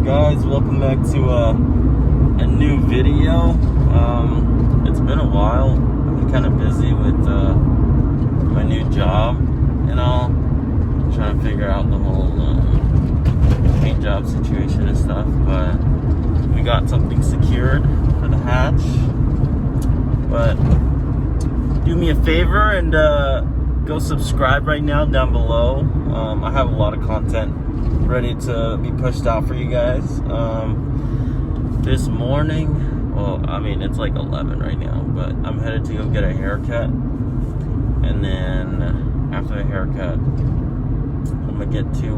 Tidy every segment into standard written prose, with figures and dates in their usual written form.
guys, welcome back to a new video. It's been a while. I've been kind of busy with my new job and all, trying to figure out the whole paint job situation and stuff, but we got something secured for the hatch. But do me a favor and go subscribe right now down below. I have a lot of content ready to be pushed out for you guys. This morning, well, I mean, it's like 11 right now, but I'm headed to go get a haircut, and then after the haircut I'm gonna get to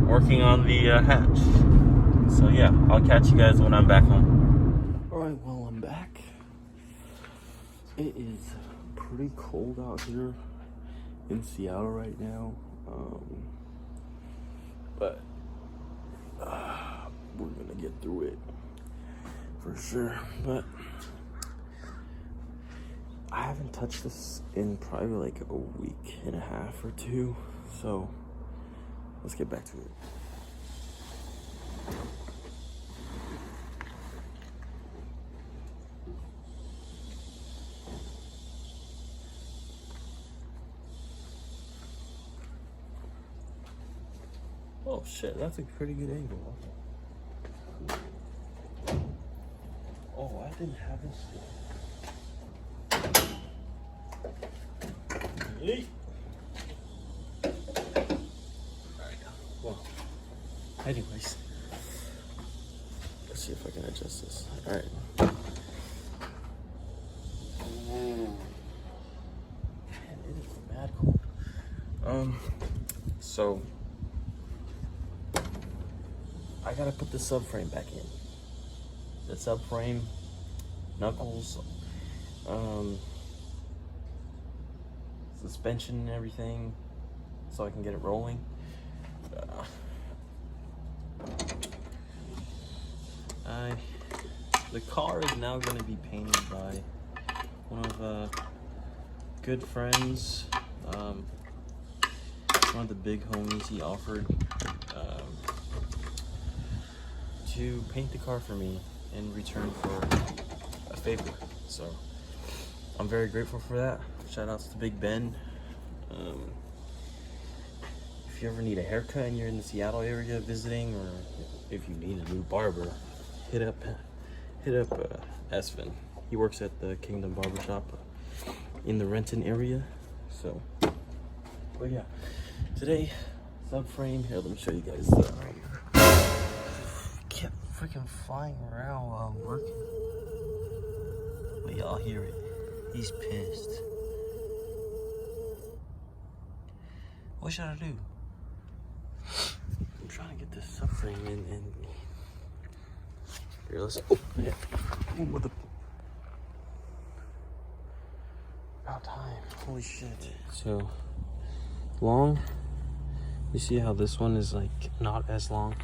working on the hatch. So yeah, I'll catch you guys when I'm back home. Alright, well, I'm back. It is pretty cold out here in Seattle right now, but we're gonna get through it for sure. But I haven't touched this in probably like a week and a half or two, so let's get back to it. Oh shit, that's a pretty good angle. Oh, I didn't have this. Hey. Alright, well, anyways, let's see if I can adjust this. Alright. Man, it is mad cold. So I gotta put the subframe back in. The subframe, knuckles, suspension and everything, so I can get it rolling. The car is now gonna be painted by one of good friends. One of the big homies. He offered to paint the car for me in return for a favor, so I'm very grateful for that. Shout outs to Big Ben. If you ever need a haircut and you're in the Seattle area visiting, or if you need a new barber, hit up Esvin. He works at the Kingdom Barbershop in the Renton area. So, but yeah, today subframe. Here, let me show you guys. Kept freaking flying around while I'm working. But y'all hear it. He's pissed. What should I do? I'm trying to get this subframe in and here, let's open it. What the about time. Holy shit. So long. You see how this one is like not as long?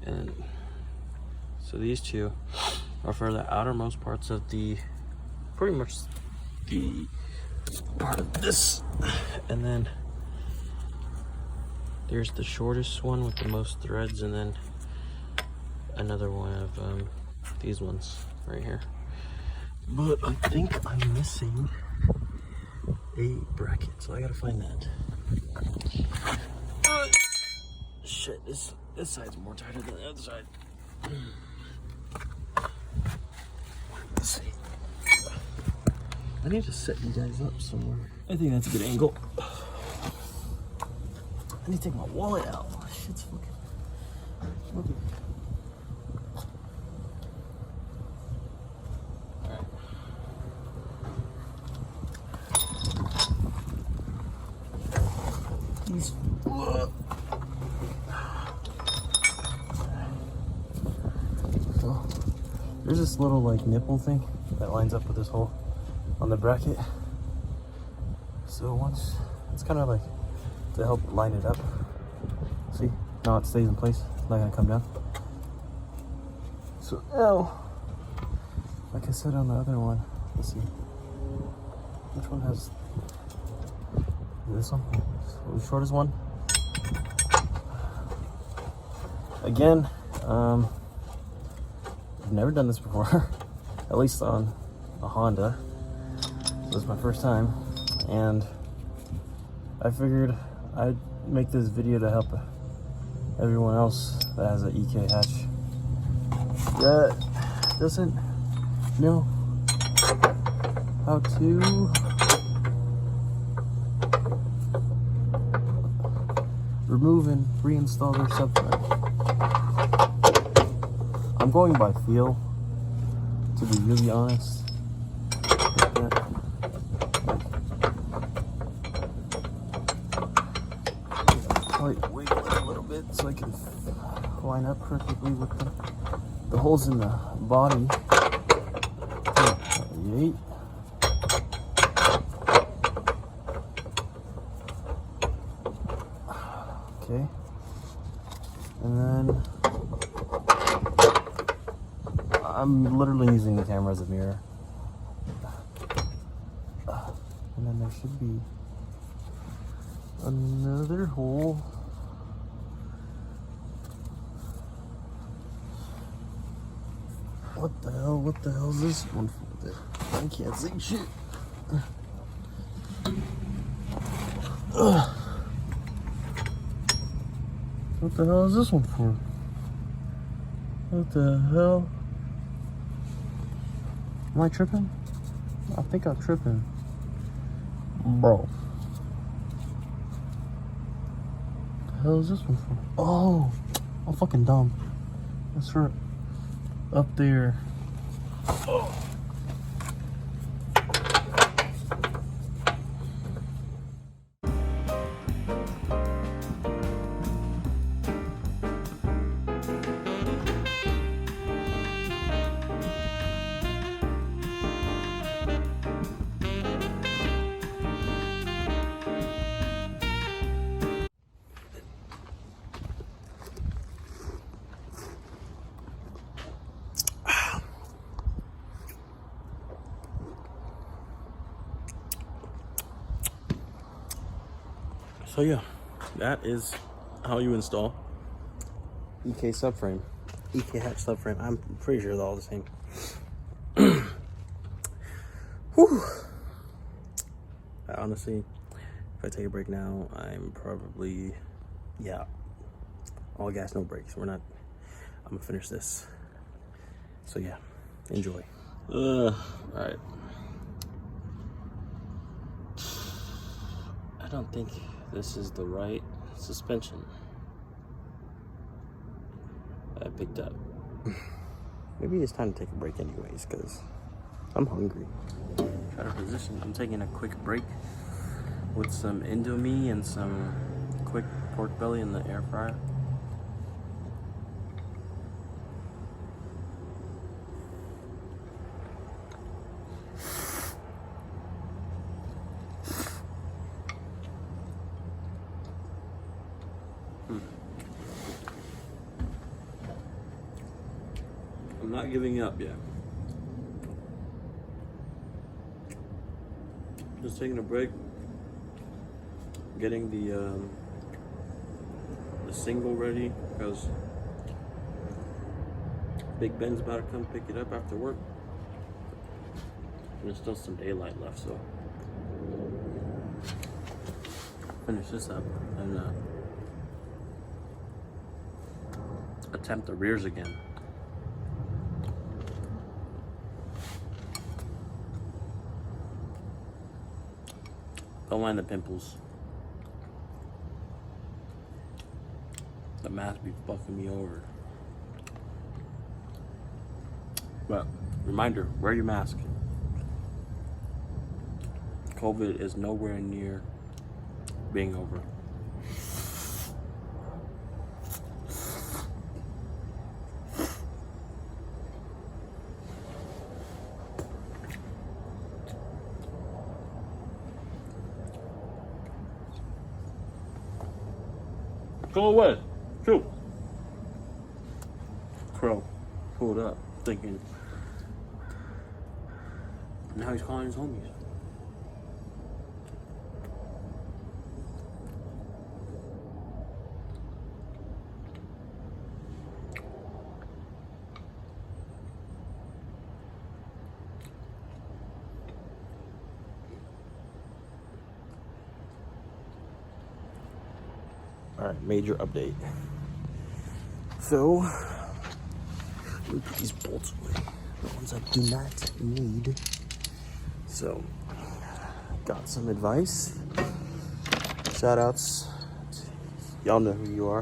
And so these two are for the outermost parts of the, pretty much the part of this, and then there's the shortest one with the most threads, and then another one of these ones right here. But I think I'm missing a bracket, so I gotta find that. Shit, this side's more tighter than the other side. Let's see. I need to set you guys up somewhere. I think that's a good angle. I need to take my wallet out. Oh, shit's fucking. Alright. These. So, there's this little like nipple thing that lines up with this hole on the bracket. So once it's kind of like to help line it up. See, now it stays in place. It's not gonna come down. So now, like I said on the other one, let's see, which one has this one? So the shortest one. again, I've never done this before, at least on a Honda. This is my first time, and I figured I'd make this video to help everyone else that has an EK Hatch that doesn't know how to remove and reinstall their subframe. I'm going by feel, to be really honest. Probably wiggle it a little bit so I can line up perfectly with the holes in the body. Yeet. Okay, and then I'm literally using the camera as a mirror. And then there should be another hole. What the hell? What the hell is this one for? I can't see shit. What the hell is this one for? What the hell? Am I tripping? I think I'm tripping. Bro. What the hell is this one for? Oh! I'm fucking dumb. That's for up there. Oh. So yeah, that is how you install EK subframe, EK Hatch subframe. I'm pretty sure they're all the same. Whew. Honestly, if I take a break now, I'm probably, yeah, all gas, no brakes. I'm gonna finish this. So yeah, enjoy. All right. I don't think this is the right suspension I picked up. Maybe it's time to take a break anyways, because I'm hungry. Try to position. I'm taking a quick break with some Indomie and some quick pork belly in the air fryer. I'm not giving up yet. Just taking a break, getting the single ready, because Big Ben's about to come pick it up after work. And there's still some daylight left, so finish this up and attempt the rears again. Don't mind the pimples. The mask be fucking me over. But reminder, wear your mask. COVID is nowhere near being over. Go away. Shoot. Crow pulled up thinking, now he's calling his homies. All right, major update. So, let me put these bolts away, the ones I do not need. So, got some advice. Shout outs. Y'all know who you are.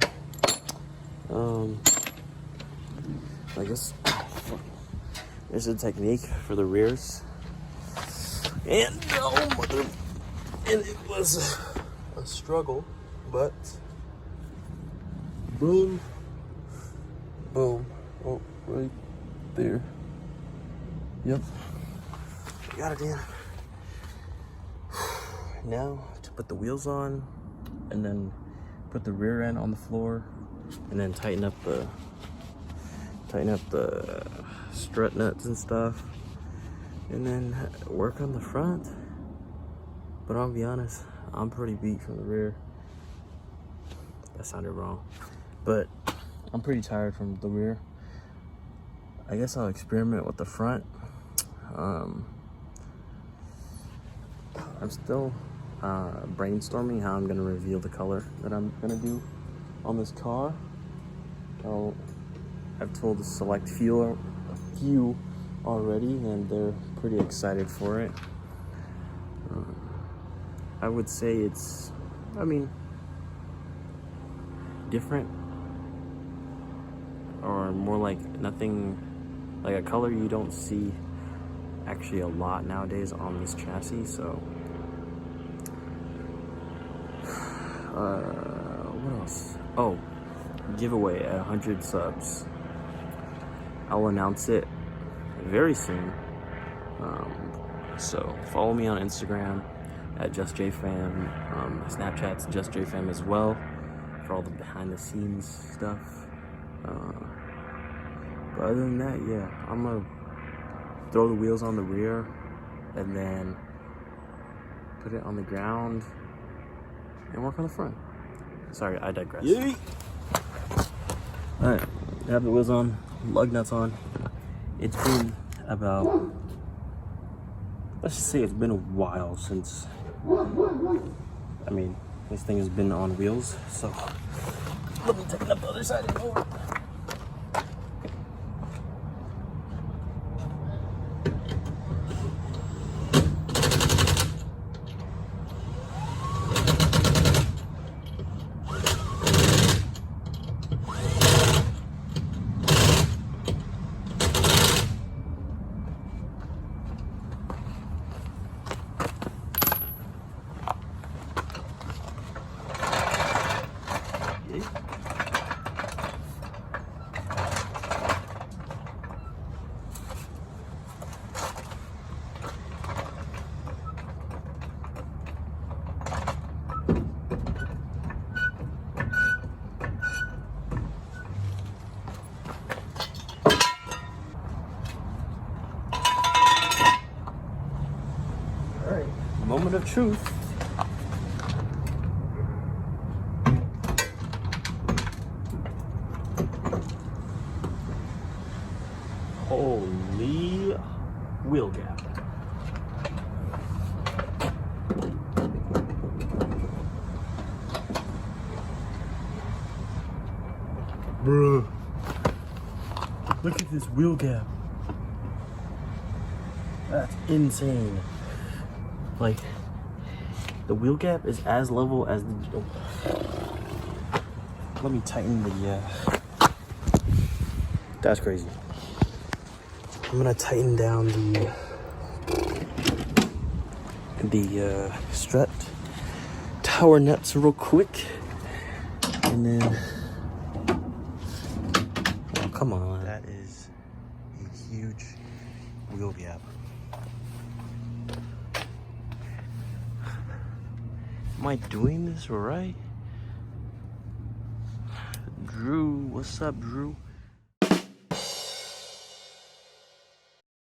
I guess there's a technique for the rears. And and it was a struggle, but boom, boom, oh, right there. Yep, got it in. Now to put the wheels on, and then put the rear end on the floor, and then tighten up the strut nuts and stuff, and then work on the front. But I'll be honest, I'm pretty beat from the rear. That sounded wrong, but I'm pretty tired from the rear. I guess I'll experiment with the front. I'm still brainstorming how I'm gonna reveal the color that I'm gonna do on this car. I've told a select few already, and they're pretty excited for it. I would say it's, different, or more like nothing, like a color you don't see actually a lot nowadays on this chassis. So what else? Oh, giveaway at 100 subs. I'll announce it very soon. So follow me on Instagram at JustJFam. Snapchat's JustJFam as well for all the behind the scenes stuff. But other than that, yeah, I'm gonna throw the wheels on the rear and then put it on the ground and work on the front. Sorry, I digress. Yay! Alright, have the wheels on, lug nuts on. It's been about, let's just say it's been a while since, this thing has been on wheels. So let me take it up the other side and over. Moment of truth. Holy wheel gap. Bruh. Look at this wheel gap. That's insane. Like, the wheel gap is as level as the... Oh. Let me tighten the... That's crazy. I'm gonna tighten down the strut tower nuts real quick. And then... Oh, come on. That is a huge wheel gap. Am I doing this right? Drew, what's up, Drew?